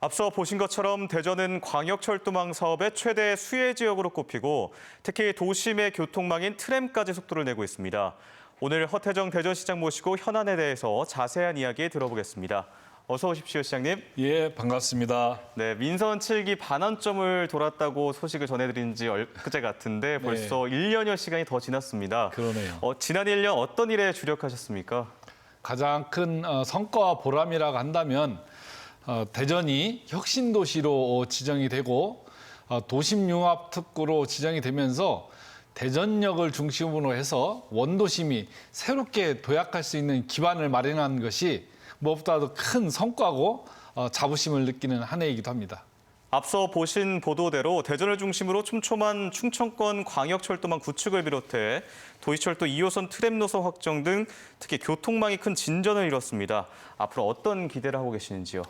앞서 보신 것처럼 대전은 광역철도망 사업의 최대 수혜 지역으로 꼽히고 특히 도심의 교통망인 트램까지 속도를 내고 있습니다. 오늘 허태정 대전시장 모시고 현안에 대해서 자세한 이야기 들어보겠습니다. 어서 오십시오, 시장님. 예, 반갑습니다. 네, 민선 7기 반환점을 돌았다고 소식을 전해드린 지 엊그제 같은데 벌써 1년여 시간이 더 지났습니다. 그러네요. 지난 1년 어떤 일에 주력하셨습니까? 가장 큰 성과와 보람이라고 한다면 대전이 혁신도시로 지정이 되고 도심융합특구로 지정이 되면서 대전역을 중심으로 해서 원도심이 새롭게 도약할 수 있는 기반을 마련한 것이 무엇보다도 큰 성과고 자부심을 느끼는 한 해이기도 합니다. 앞서 보신 보도대로 대전을 중심으로 촘촘한 충청권 광역철도망 구축을 비롯해 도시철도 2호선 트램 노선 확정 등 특히 교통망이 큰 진전을 이뤘습니다. 앞으로 어떤 기대를 하고 계시는지요?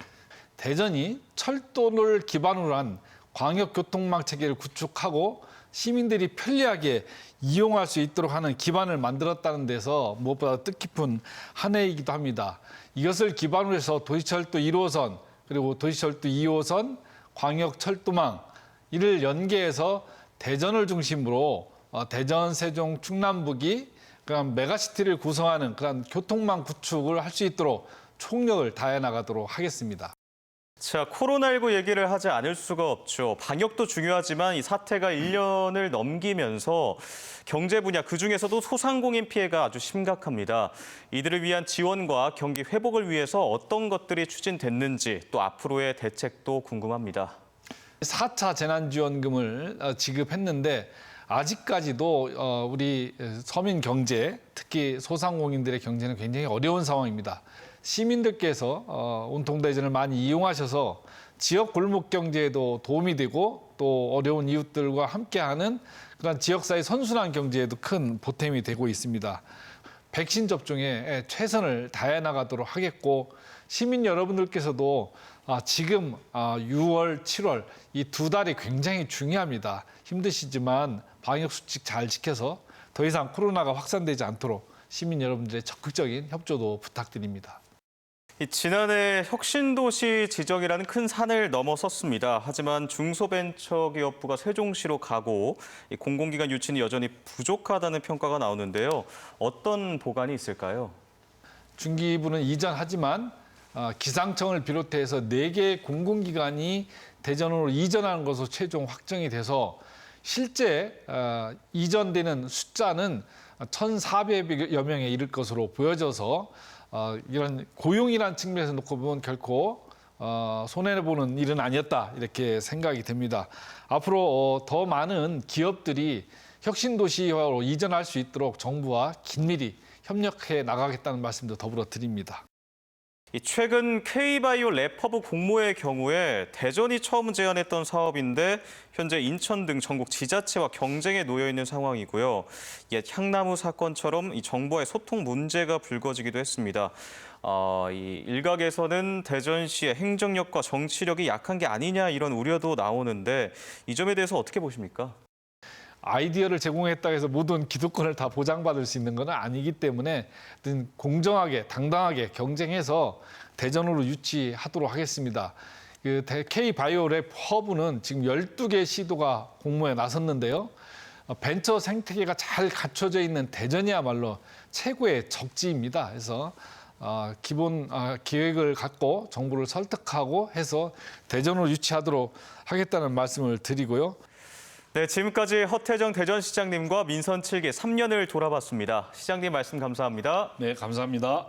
대전이 철도를 기반으로 한 광역교통망 체계를 구축하고 시민들이 편리하게 이용할 수 있도록 하는 기반을 만들었다는 데서 무엇보다 뜻깊은 한 해이기도 합니다. 이것을 기반으로 해서 도시철도 1호선 그리고 도시철도 2호선 광역철도망 이를 연계해서 대전을 중심으로 대전, 세종, 충남북이 그런 메가시티를 구성하는 그런 교통망 구축을 할 수 있도록 총력을 다해 나가도록 하겠습니다. 자, 코로나19 얘기를 하지 않을 수가 없죠. 방역도 중요하지만 이 사태가 1년을 넘기면서 경제 분야 그중에서도 소상공인 피해가 아주 심각합니다. 이들을 위한 지원과 경기 회복을 위해서 어떤 것들이 추진됐는지 또 앞으로의 대책도 궁금합니다. 4차 재난지원금을 지급했는데 아직까지도 우리 서민 경제, 특히 소상공인들의 경제는 굉장히 어려운 상황입니다. 시민들께서 온통대전을 많이 이용하셔서 지역 골목 경제에도 도움이 되고 또 어려운 이웃들과 함께하는 그런 지역사회 선순환 경제에도 큰 보탬이 되고 있습니다. 백신 접종에 최선을 다해 나가도록 하겠고 시민 여러분들께서도 지금 6월, 7월 이 두 달이 굉장히 중요합니다. 힘드시지만 방역수칙 잘 지켜서 더 이상 코로나가 확산되지 않도록 시민 여러분들의 적극적인 협조도 부탁드립니다. 지난해 혁신도시 지정이라는 큰 산을 넘어섰습니다. 하지만 중소벤처기업부가 세종시로 가고 공공기관 유치는 여전히 부족하다는 평가가 나오는데요. 어떤 보관이 있을까요? 중기부는 이전하지만 기상청을 비롯해서 4개 공공기관이 대전으로 이전하는 것으로 최종 확정이 돼서 실제 이전되는 숫자는 1,400여 명에 이를 것으로 보여져서 이런 고용이라는 측면에서 놓고 보면 결코 손해보는 일은 아니었다 이렇게 생각이 됩니다. 앞으로 더 많은 기업들이 혁신도시화로 이전할 수 있도록 정부와 긴밀히 협력해 나가겠다는 말씀도 더불어 드립니다. 최근 K바이오 랩허브 공모의 경우에 대전이 처음 제안했던 사업인데 현재 인천 등 전국 지자체와 경쟁에 놓여 있는 상황이고요. 옛 향나무 사건처럼 이 정부와의 소통 문제가 불거지기도 했습니다. 이 일각에서는 대전시의 행정력과 정치력이 약한 게 아니냐 이런 우려도 나오는데 이 점에 대해서 어떻게 보십니까? 아이디어를 제공했다고 해서 모든 기득권을 다 보장받을 수 있는 건 아니기 때문에 공정하게 당당하게 경쟁해서 대전으로 유치하도록 하겠습니다. K바이오랩 허브는 지금 12개 시도가 공모에 나섰는데요. 벤처 생태계가 잘 갖춰져 있는 대전이야말로 최고의 적지입니다. 그래서 기본 계획을 갖고 정부를 설득하고 해서 대전으로 유치하도록 하겠다는 말씀을 드리고요. 네, 지금까지 허태정 대전시장님과 민선 7기 3년을 돌아봤습니다. 시장님 말씀 감사합니다. 네, 감사합니다.